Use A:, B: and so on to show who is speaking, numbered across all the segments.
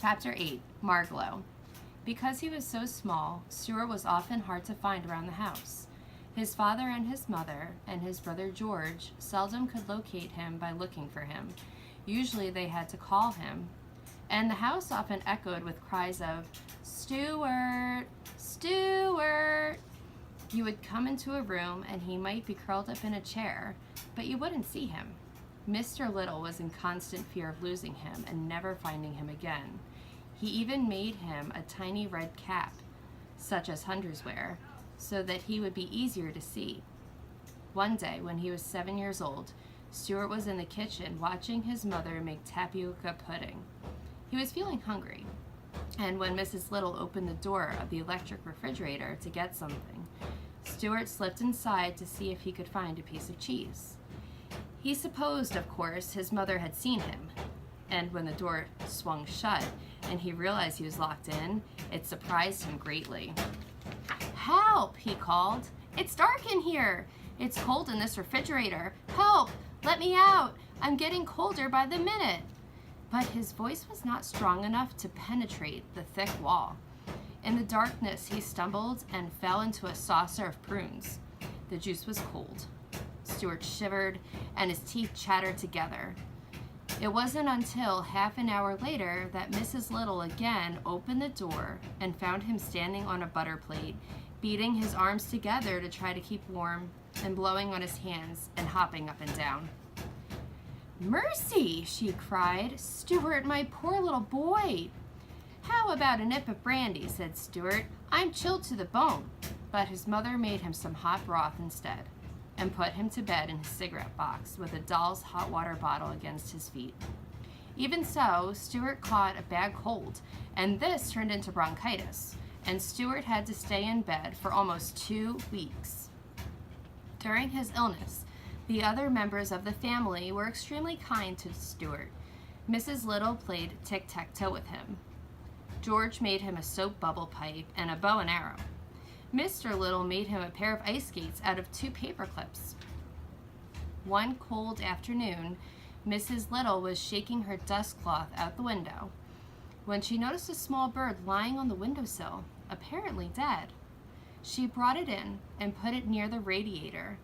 A: Chapter 8, Margalo. Because he was so small, Stuart was often hard to find around the house. His father and his mother and his brother George seldom could locate him by looking for him. Usually they had to call him, and the house often echoed with cries of, "Stuart! Stuart!" You would come into a room and he might be curled up in a chair, but you wouldn't see him. Mr. Little was in constant fear of losing him and never finding him again. He even made him a tiny red cap, such as hunters wear, so that he would be easier to see. One day, when he was 7 years old, Stuart was in the kitchen watching his mother make tapioca pudding. He was feeling hungry, and when Mrs. Little opened the door of the electric refrigerator to get something, Stuart slipped inside to see if he could find a piece of cheese. He supposed, of course, his mother had seen him, and when the door swung shut and he realized he was locked in, it surprised him greatly. "Help!" he called. "It's dark in here. It's cold in this refrigerator. Help! Let me out! I'm getting colder by the minute." But his voice was not strong enough to penetrate the thick wall. In the darkness, he stumbled and fell into a saucer of prunes. The juice was cold. Stuart shivered, and his teeth chattered together. It wasn't until half an hour later that Mrs. Little again opened the door and found him standing on a butter plate, beating his arms together to try to keep warm and blowing on his hands and hopping up and down. "Mercy!" she cried. "Stuart, my poor little boy!" "How about a nip of brandy?" said Stuart. "I'm chilled to the bone." But his mother made him some hot broth instead and put him to bed in his cigarette box with a doll's hot water bottle against his feet. Even so, Stuart caught a bad cold, and this turned into bronchitis, and Stuart had to stay in bed for almost 2 weeks. During his illness, the other members of the family were extremely kind to Stuart. Mrs. Little played tic-tac-toe with him. George made him a soap bubble pipe and a bow and arrow. Mr. Little made him a pair of ice skates out of 2 paper clips. One cold afternoon, Mrs. Little was shaking her dust cloth out the window when she noticed a small bird lying on the windowsill, apparently dead. She brought it in and put it near the radiator,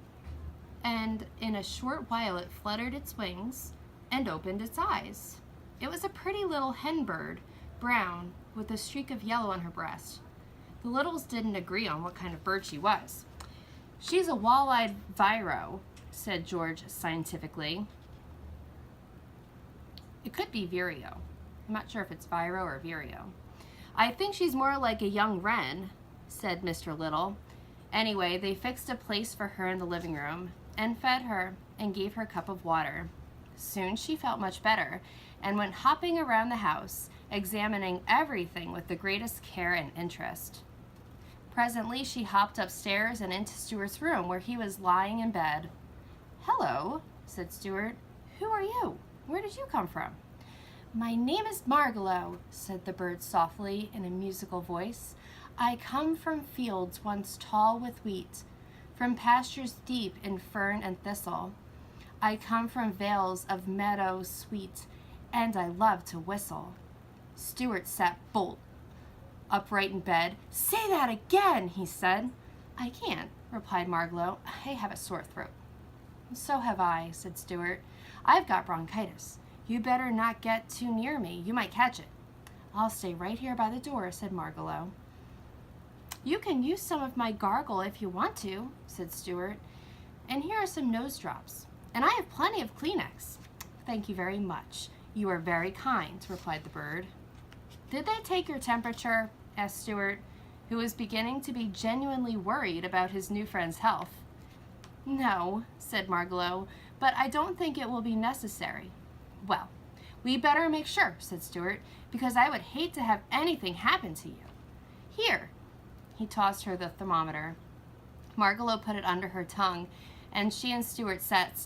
A: and in a short while it fluttered its wings and opened its eyes. It was a pretty little hen bird, brown, with a streak of yellow on her breast. The Littles didn't agree on what kind of bird she was. "She's a wall-eyed viro," said George scientifically. It could be vireo. I'm not sure if it's viro or vireo. "I think she's more like a young wren," said Mr. Little. Anyway, they fixed a place for her in the living room and fed her and gave her a cup of water. Soon she felt much better and went hopping around the house, examining everything with the greatest care and interest. Presently, she hopped upstairs and into Stuart's room, where he was lying in bed. "Hello," said Stuart. "Who are you? Where did you come from?" "My name is Margalo," said the bird softly in a musical voice. "I come from fields once tall with wheat, from pastures deep in fern and thistle. I come from vales of meadows sweet, and I love to whistle." Stuart sat bolt upright in bed. "Say that again," he said. "I can't," replied Margalo. "I have a sore throat." "So have I," said Stuart. "I've got bronchitis. You better not get too near me. You might catch it." "I'll stay right here by the door," said Margalo. "You can use some of my gargle if you want to," said Stuart. "And here are some nose drops. And I have plenty of Kleenex." "Thank you very much. You are very kind," replied the bird. "Did they take your temperature?" asked Stuart, who was beginning to be genuinely worried about his new friend's health. "No," said Margalo, "but I don't think it will be necessary." "Well, we better make sure," said Stuart, "because I would hate to have anything happen to you. Here." He tossed her the thermometer. Margalo put it under her tongue, and she and Stuart sat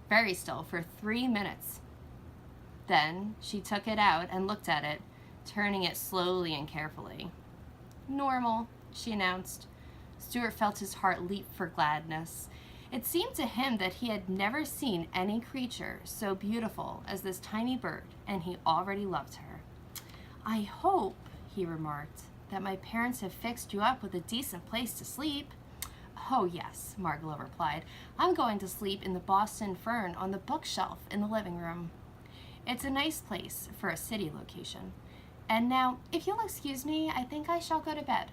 A: very still for 3 minutes. Then she took it out and looked at it, turning it slowly and carefully. "Normal," she announced. Stuart felt his heart leap for gladness. It seemed to him that he had never seen any creature so beautiful as this tiny bird, and he already loved her. "I hope," he remarked, "that my parents have fixed you up with a decent place to sleep." "Oh, yes," Margalo replied. "I'm going to sleep in the Boston Fern on the bookshelf in the living room. It's a nice place for a city location. And now, if you'll excuse me, I think I shall go to bed.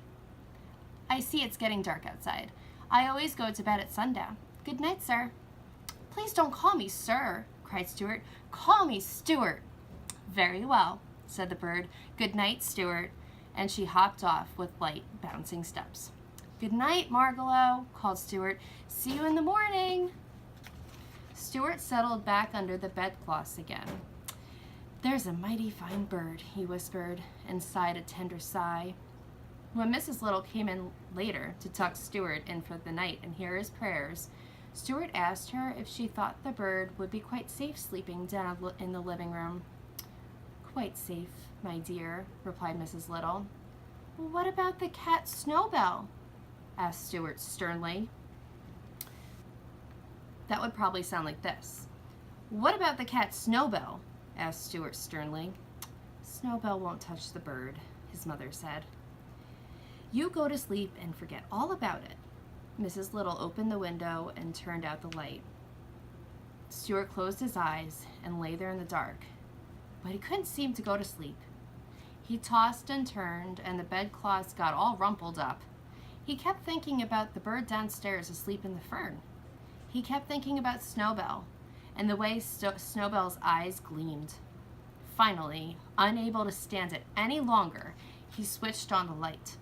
A: I see it's getting dark outside. I always go to bed at sundown. Good night, sir." "Please don't call me sir," cried Stuart. "Call me Stuart." "Very well," said the bird. "Good night, Stuart." And she hopped off with light, bouncing steps. "Good night, Margalo," called Stuart. "See you in the morning." Stuart settled back under the bedclothes again. "There's a mighty fine bird," he whispered, and sighed a tender sigh. When Mrs. Little came in later to tuck Stuart in for the night and hear his prayers, Stuart asked her if she thought the bird would be quite safe sleeping down in the living room. "Quite safe, my dear," replied Mrs. Little. "What about the cat Snowbell?" asked Stuart sternly. That would probably sound like this. "What about the cat Snowbell?" asked Stuart sternly. "Snowbell won't touch the bird," his mother said. "You go to sleep and forget all about it." Mrs. Little opened the window and turned out the light. Stuart closed his eyes and lay there in the dark, but he couldn't seem to go to sleep. He tossed and turned, and the bedclothes got all rumpled up. He kept thinking about the bird downstairs asleep in the fern. He kept thinking about Snowbell and the way Snowbell's eyes gleamed. Finally, unable to stand it any longer, he switched on the light.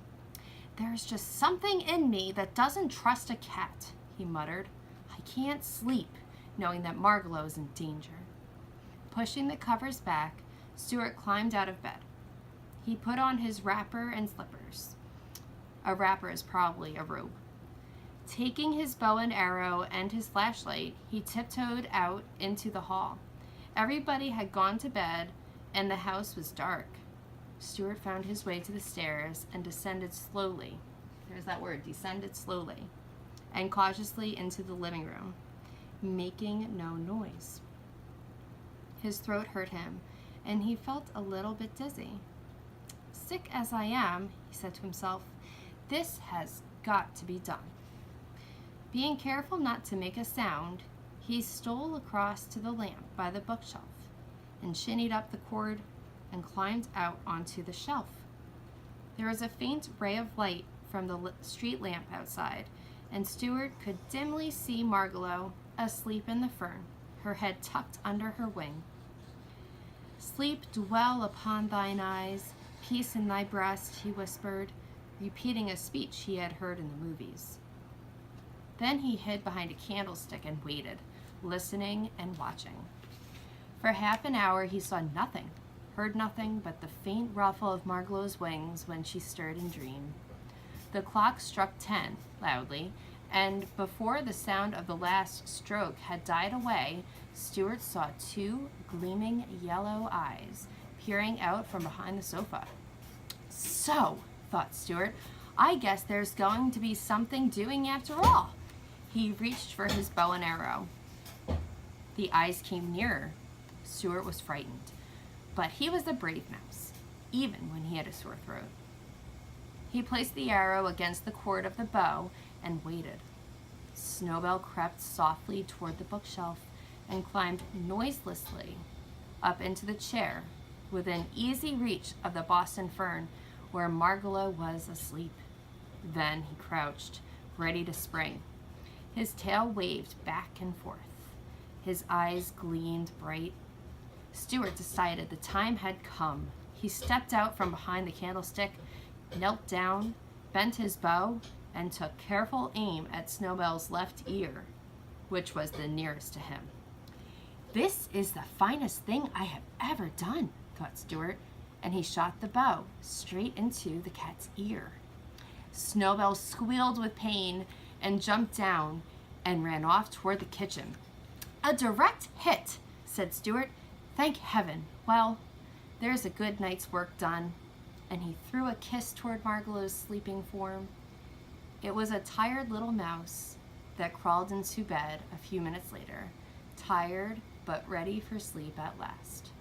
A: "There's just something in me that doesn't trust a cat," he muttered. "I can't sleep knowing that Margalo is in danger." Pushing the covers back, Stuart climbed out of bed. He put on his wrapper and slippers. A wrapper is probably a robe. Taking his bow and arrow and his flashlight, he tiptoed out into the hall. Everybody had gone to bed, and the house was dark. Stuart found his way to the stairs and descended slowly. There's that word, descended slowly, and cautiously into the living room, making no noise. His throat hurt him, and he felt a little bit dizzy. "Sick as I am," he said to himself, "this has got to be done." Being careful not to make a sound, he stole across to the lamp by the bookshelf and shinnied up the cord and climbed out onto the shelf. There was a faint ray of light from the street lamp outside, and Stuart could dimly see Margalo asleep in the fern, her head tucked under her wing. "Sleep dwell upon thine eyes, peace in thy breast," he whispered, repeating a speech he had heard in the movies. Then he hid behind a candlestick and waited, listening and watching. For half an hour he saw nothing, heard nothing but the faint ruffle of Margalo's wings when she stirred in dream. The clock struck 10 loudly, and before the sound of the last stroke had died away, Stuart saw two gleaming yellow eyes peering out from behind the sofa. "So," thought Stuart, "I guess there's going to be something doing after all." He reached for his bow and arrow. The eyes came nearer. Stuart was frightened, but he was a brave mouse, even when he had a sore throat. He placed the arrow against the cord of the bow and waited. Snowbell crept softly toward the bookshelf and climbed noiselessly up into the chair within easy reach of the Boston Fern where Margalo was asleep. Then he crouched, ready to spring. His tail waved back and forth. His eyes gleamed bright. Stuart decided the time had come. He stepped out from behind the candlestick, knelt down, bent his bow, and took careful aim at Snowbell's left ear, which was the nearest to him. "This is the finest thing I have ever done," thought Stuart, and he shot the bow straight into the cat's ear. Snowbell squealed with pain and jumped down and ran off toward the kitchen. "A direct hit," said Stuart. "Thank heaven. Well, there's a good night's work done." And he threw a kiss toward Margalo's sleeping form. It was a tired little mouse that crawled into bed a few minutes later, tired but ready for sleep at last.